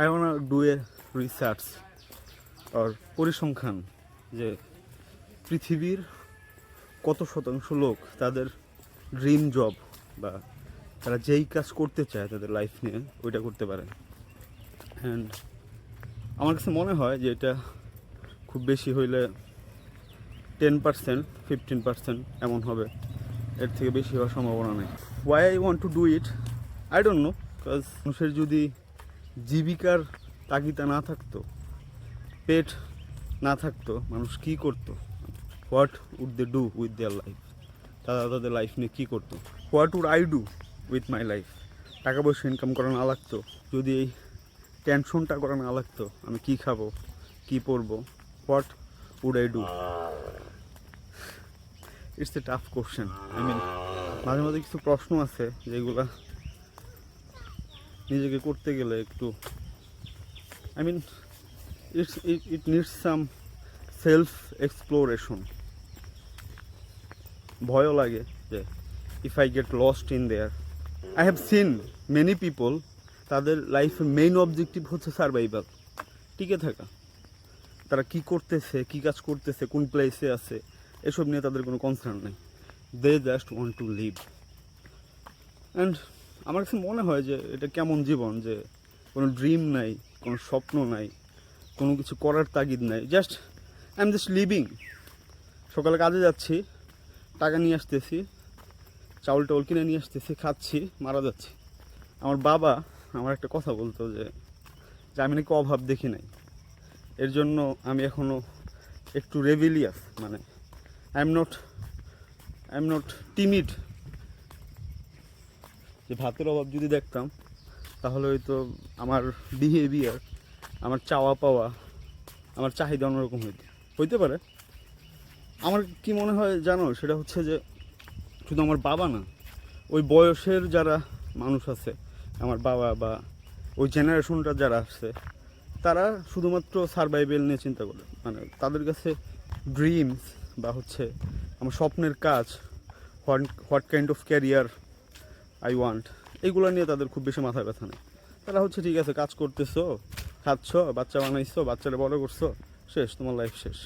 I want do a research আর পরিসংখ্যান যে পৃথিবীর কত শতাংশ লোক তাদের ড্রিম জব বা তারা যেই কাজ করতে চায় তাদের লাইফ নিয়ে ওইটা করতে পারে। অ্যান্ড আমার কাছে মনে হয় যে এটা খুব বেশি হইলে 10%, 15% এমন হবে, এর থেকে বেশি হওয়ার সম্ভাবনা নেই। Why I want to do it I don't know, because মানুষের যদি জীবিকার তাগিদা না থাকতো, পেট না থাকতো, মানুষ কী করতো? What would they do with their life? তারা তাদের লাইফ নিয়ে কী করতো? What would I do with my life? টাকা পয়সা ইনকাম করা না লাগতো, যদি এই টেনশনটা করা না লাগতো, আমি কী খাবো, কী পরবো, what would I do? It's a tough question. I mean মাঝে মাঝে কিছু প্রশ্ন আছে যেগুলা নিজেকে করতে গেলে একটু, I mean it needs some self exploration. ভয়ও লাগে যে if I get lost in there. I have seen many people, তাদের লাইফের মেইন অবজেক্টিভ হচ্ছে সারভাইভাল, টিকে থাকা। তারা কি করতেছে, কি কাজ করতেছে, কোন প্লেসে আছে, এসব নিয়ে তাদের কোনো কনসার্ন নেই। They just want to live. And আমার কাছে মনে হয় যে এটা কেমন জীবন, যে কোনো ড্রিম নাই, কোনো স্বপ্ন নাই, কোনো কিছু করার তাগিদ নাই, just I am just living. সকালে কাজে যাচ্ছি, টাকা নিয়ে আসতেছি, চাউল টাউল কিনে নিয়ে আসতেছি, খাচ্ছি, মারা যাচ্ছি। আমার বাবা আমার একটা কথা বলতো যে আমি নাকি অভাব দেখি নাই, এর জন্য আমি এখনও একটু রেভিলিয়াস, মানে আই এম নট টিমিড। যে ভাতের অভাব যদি দেখতাম তাহলে হয়তো আমার বিহেভিয়ার, আমার চাওয়া পাওয়া, আমার চাহিদা অন্যরকম হইতে পারে। আমার কি মনে হয় জানো, সেটা হচ্ছে যে শুধু আমার বাবা না, ওই বয়সের যারা মানুষ আছে, আমার বাবা বা ওই জেনারেশনটা যারা আসছে, তারা শুধুমাত্র সারভাইভেল নিয়ে চিন্তা করে। মানে তাদের কাছে ড্রিমস বা হচ্ছে আমার স্বপ্নের কাজ, what kind of career I want, এইগুলো নিয়ে তাদের খুব বেশি মাথা ব্যথা নেই। তারা হচ্ছে ঠিক আছে, কাজ করতেছো, খাচ্ছ, বাচ্চা বানাইছো, বাচ্চারা বড় করছো, শেষ, তোমার লাইফ শেষ।